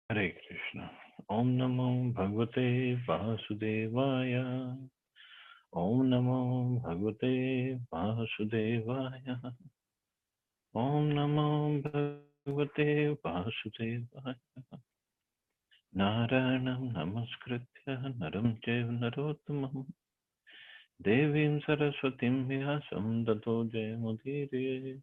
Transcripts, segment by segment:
Hare Krishna. Om Namo Bhagavate Vasudevaya. Om Namo Bhagavate Vasudevaya. Om Namo Bhagavate Vasudevaya. Narayanam Namaskritya Naram Chaiva Narottamam Devim Saraswatim Vyasam Tato Jayamudire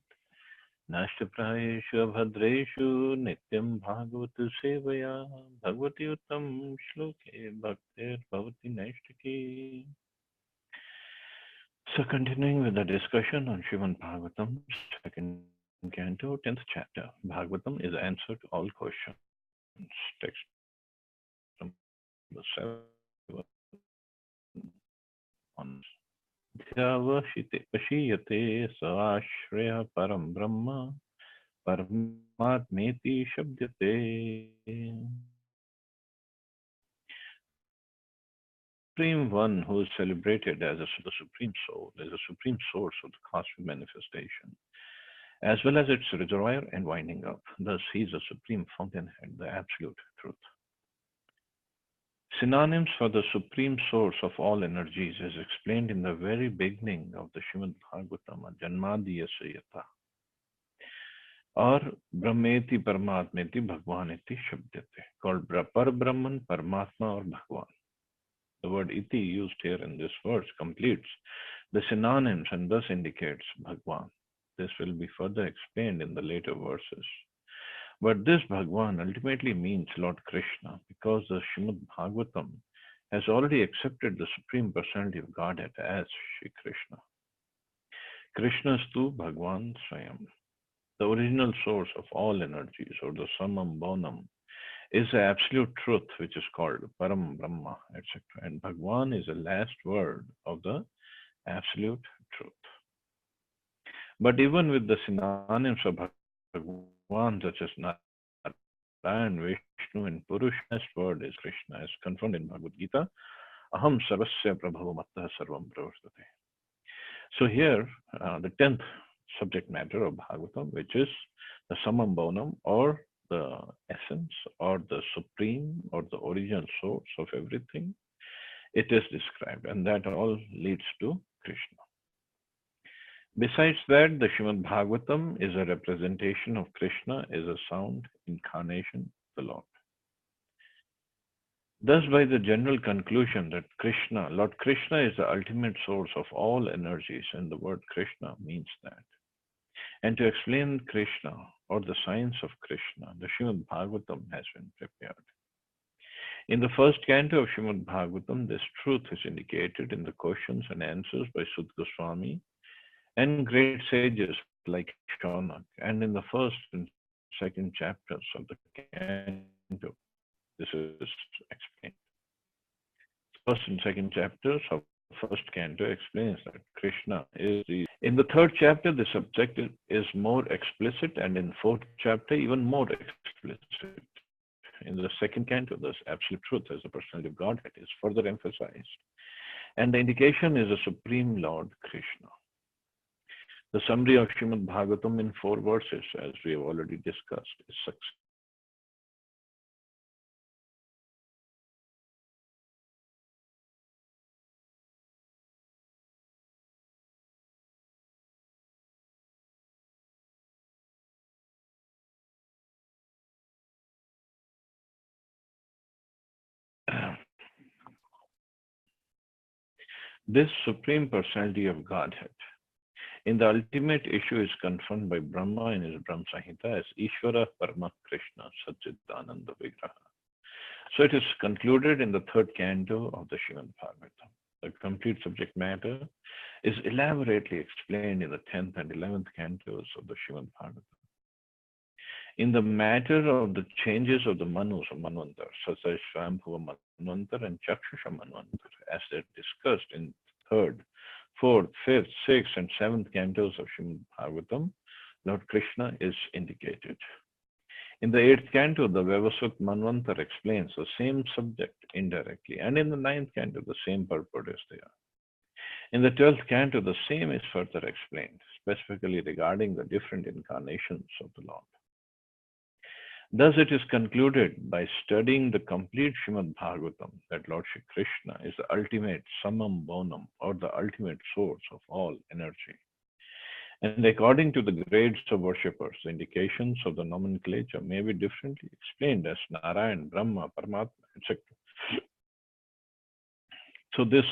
Nashtaprayeshu Bhadreshu Nityam Bhagavata Sevaya Bhagavati Uttam Shloke Bhaktir Bhavati Naishtaki. So continuing with the discussion on Srimad Bhagavatam, second canto, 10th chapter. Bhagavatam is answer to all questions. Text number 7. Adhyavashite saashreya param brahma paramatmeti shabdyate. Supreme One who is celebrated as the Supreme Soul is the supreme source of the cosmic manifestation, as well as its reservoir and winding up. Thus, he is the supreme fountainhead, the absolute truth. Synonyms for the supreme source of all energies is explained in the very beginning of the Srimad Bhagavatam, Janmadiyasya Yata, or Brahmeti Paramatmeti Bhagwaniti Shabdyate, called Par Brahman, Paramatma, or Bhagwan. The word iti used here in this verse completes the synonyms and thus indicates Bhagwan. This will be further explained in the later verses. But this Bhagwan ultimately means Lord Krishna because the Srimad Bhagavatam has already accepted the Supreme Personality of Godhead as Shri Krishna. Krishnastu Bhagwan Swayam, the original source of all energies, or the Samam Bonam, is the absolute truth which is called Param Brahma, etc. And Bhagwan is the last word of the absolute truth. But even with the synonyms of Bhagwan, such as Narayan, Vishnu, and Purush, last word is Krishna, as confirmed in Bhagavad Gita. Aham sarvasya prabhavamatah sarvam pravartate. So here, the 10th subject matter of Bhagavatam, which is the Samam Bonam, or the essence, or the supreme, or the original source of everything, it is described, and that all leads to Krishna. Besides that, the Srimad Bhagavatam is a representation of Krishna as a sound incarnation of the Lord. Thus, by the general conclusion that Krishna, Lord Krishna, is the ultimate source of all energies, and the word Krishna means that. And to explain Krishna, or the science of Krishna, the Srimad Bhagavatam has been prepared. In the first canto of Srimad Bhagavatam, this truth is indicated in the questions and answers by Sud Goswami and great sages like Shonak. And in the first and second chapters of the canto, this is explained. First and second chapters of first canto explains that Krishna is the. In the third chapter, the subject is more explicit, and in fourth chapter, even more explicit. In the second canto, the absolute truth as the personality of Godhead is further emphasized, and the indication is the Supreme Lord Krishna. The summary of Srimad Bhagavatam in 4 verses, as we have already discussed, is succinct. This Supreme Personality of Godhead in the ultimate issue is confirmed by Brahma in his Brahma Samhita as Ishvara Parama Krishna Satchidananda Vigraha. So it is concluded in the third canto of the Srimad Bhagavatam. The complete subject matter is elaborately explained in the 10th and 11th cantos of the Srimad Bhagavatam. In the matter of the changes of the Manus or Manvantar, such as Swayambhuva Manvantar and Chakshusha Manvantar, as they're discussed in third, fourth, fifth, sixth, and seventh cantos of Srimad Bhagavatam, Lord Krishna is indicated. In the 8th canto, the Vavasut Manvantar explains the same subject indirectly, and in the 9th canto, the same purport is there. In the 12th canto, the same is further explained, specifically regarding the different incarnations of the Lord. Thus, it is concluded by studying the complete Srimad Bhagavatam that Lord Shri Krishna is the ultimate summum bonum, or the ultimate source of all energy. And according to the grades of worshippers, the indications of the nomenclature may be differently explained as Narayan, Brahma, Paramatma, etc. So this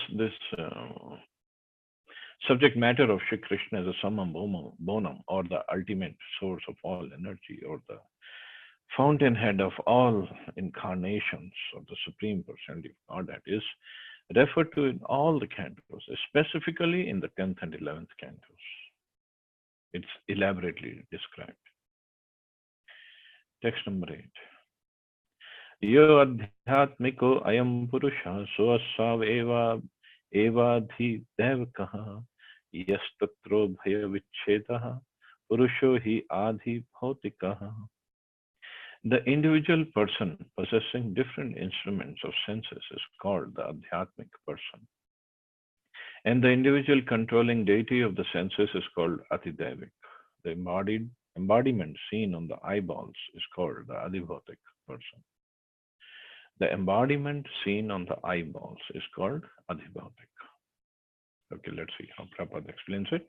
subject matter of Shri Krishna as a summum bonum, or the ultimate source of all energy, or the fountainhead of all incarnations of the Supreme Personality of Godhead, is referred to in all the cantos, specifically in the 10th and 11th cantos. It's elaborately described. Text number 8. Yo adhyatmiko ayam purusha soasav evadhi devakaha yastatro bhaya vichetaha purusho hi adhi bhautikaha. The individual person possessing different instruments of senses is called the Adhyatmic person. And the individual controlling deity of the senses is called Adhidevik. The embodiment seen on the eyeballs is called the Adhibhautik person. The embodiment seen on the eyeballs is called Adhibhautik. Okay, let's see how Prabhupada explains it.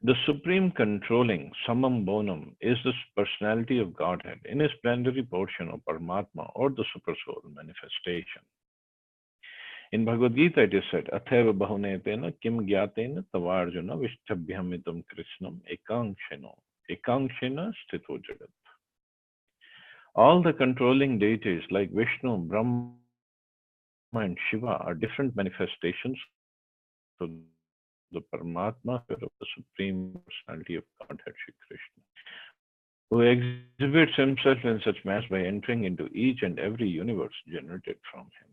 The supreme controlling summum bonum is the personality of Godhead in his plenary portion of Paramatma, or the Supersoul manifestation. In Bhagavad Gita it is said, Atheva bahunetena kim gyatena tavarjuna vishtabhyamitam krishnam ekanshena sthito jagat. All the controlling deities like Vishnu, Brahma and Shiva are different manifestations of the Paramatma of the Supreme Personality of Godhead, Shri Krishna, who exhibits himself in such mass by entering into each and every universe generated from him.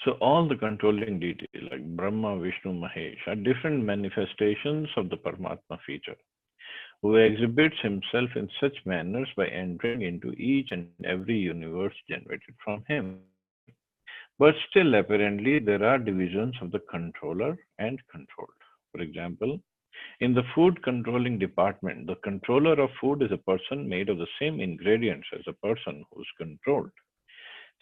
So all the controlling deities like Brahma, Vishnu, Mahesh are different manifestations of the Paramatma feature, who exhibits himself in such manners by entering into each and every universe generated from him. But still, apparently, there are divisions of the controller and controlled. For example, in the food controlling department, the controller of food is a person made of the same ingredients as a person who is controlled.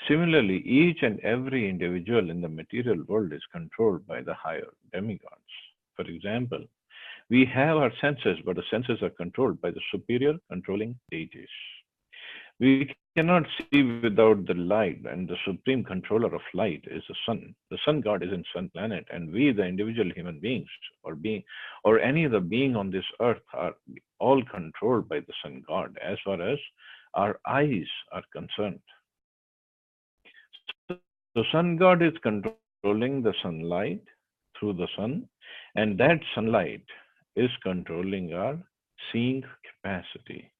Similarly, each and every individual in the material world is controlled by the higher demigods. For example, we have our senses, but the senses are controlled by the superior controlling deities. We cannot see without the light, and the supreme controller of light is the sun. The sun god is in sun planet, and we, the individual human beings, or any other being on this earth, are all controlled by the sun god as far as our eyes are concerned. So sun god is controlling the sunlight through the sun, and that sunlight is controlling our seeing capacity.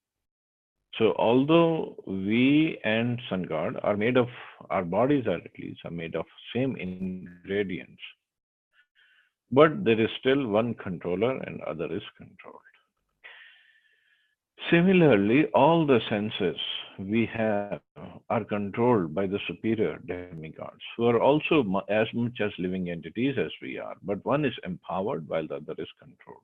So although we and sun god are made of, our bodies are at least, are made of same ingredients, but there is still one controller and other is controlled. Similarly, all the senses we have are controlled by the superior demigods, who are also as much as living entities as we are, but one is empowered while the other is controlled.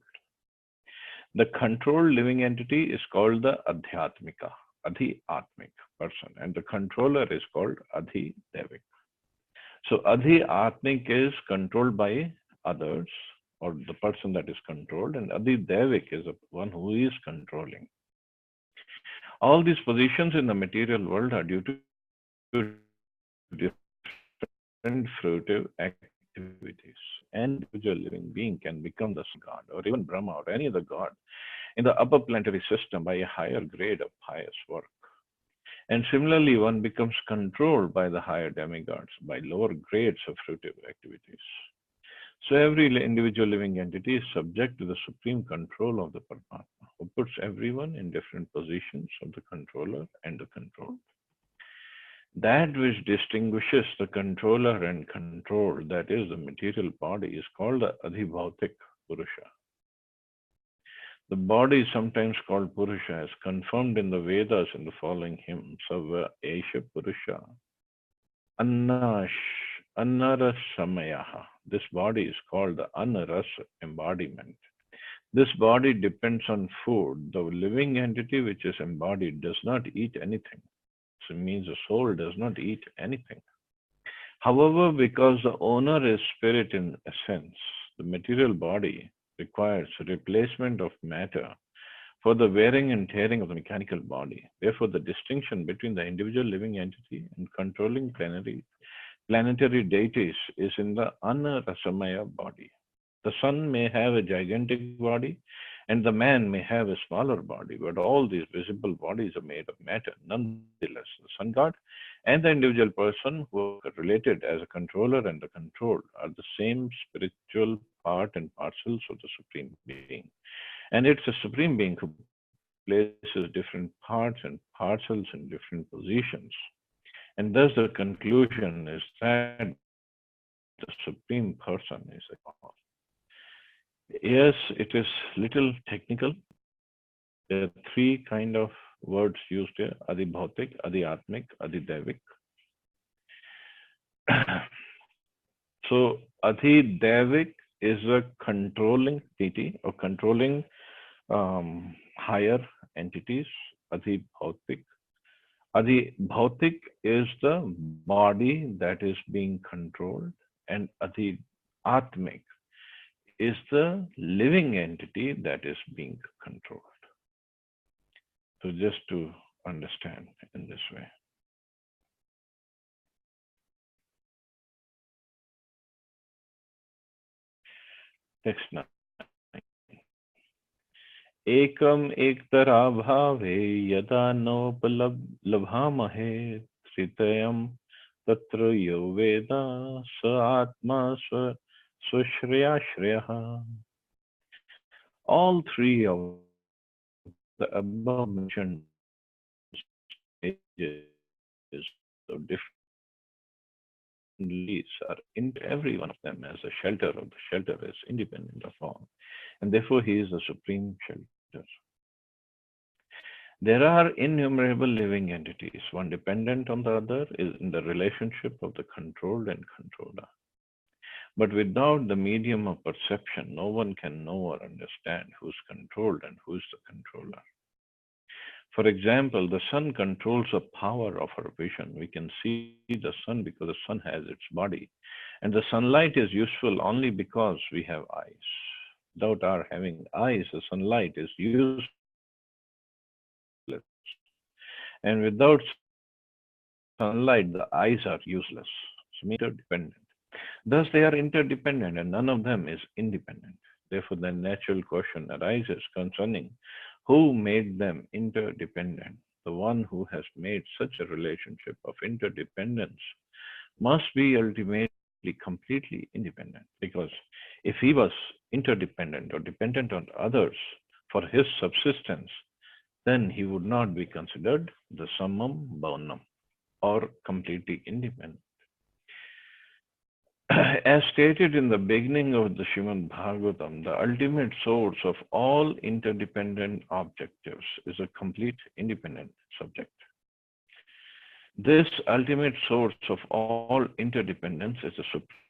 The controlled living entity is called the Adhyatmika, Adhi-Atmic person, and the controller is called Adhi-Devik. So Adhi-Atmic is controlled by others, or the person that is controlled, and Adhi-Devik is the one who is controlling. All these positions in the material world are due to different fruitive activities. An individual living being can become the sun god, or even Brahma, or any other god in the upper planetary system by a higher grade of pious work. And similarly, one becomes controlled by the higher demigods by lower grades of fruitive activities. So every individual living entity is subject to the supreme control of the Paramatma, who puts everyone in different positions of the controller and the controlled. That which distinguishes the controller and controlled, that is the material body, is called the Adhibhautik Purusha. The body is sometimes called Purusha, as confirmed in the Vedas in the following hymn, Sava Esha Purusha, Annara Samayaha. This body is called the Anaras embodiment. This body depends on food. The living entity which is embodied does not eat anything. So it means the soul does not eat anything. However, because the owner is spirit in essence, the material body requires replacement of matter for the wearing and tearing of the mechanical body. Therefore, the distinction between the individual living entity and controlling planetary deities is in the Anarasamaya body. The sun may have a gigantic body, and the man may have a smaller body, but all these visible bodies are made of matter. Nonetheless, the sun god and the individual person who are related as a controller and the controlled are the same spiritual part and parcels of the Supreme Being. And it's a Supreme Being who places different parts and parcels in different positions. And thus the conclusion is that the Supreme Person is the cause. Yes, it is little technical. There are three kind of words used here: Adi Bhautik, Adi Atmik, Adi Devik. So Adi Devik is a controlling deity or controlling higher entities. Adi Bhautik. Adi Bhautik is the body that is being controlled, and Adi Atmik is the living entity that is being controlled. So just to understand in this way. Text 9. एकम एकतरा भावे यदा नोपलभामहे त्रितयम तत्र यो वेदा स आत्मा स्वश्रेयाश्रयः. All three of the above mentioned stages of different deities are in every one of them as a shelter of the shelter is independent of all, and therefore he is the supreme shelter. There are innumerable living entities, one dependent on the other is in the relationship of the controlled and controller. But without the medium of perception, no one can know or understand who's controlled and who's the controller. For example, the sun controls the power of our vision. We can see the sun because the sun has its body. And the sunlight is useful only because we have eyes. Without our having eyes, the sunlight is useless. And without sunlight, the eyes are useless. So interdependent. Thus, they are interdependent and none of them is independent. Therefore, the natural question arises concerning who made them interdependent. The one who has made such a relationship of interdependence must be ultimately completely independent. Because if he was interdependent or dependent on others for his subsistence, then he would not be considered the summum bonum or completely independent. As stated in the beginning of the Srimad Bhagavatam, the ultimate source of all interdependent objectives is a complete independent subject. This ultimate source of all interdependence is the Supreme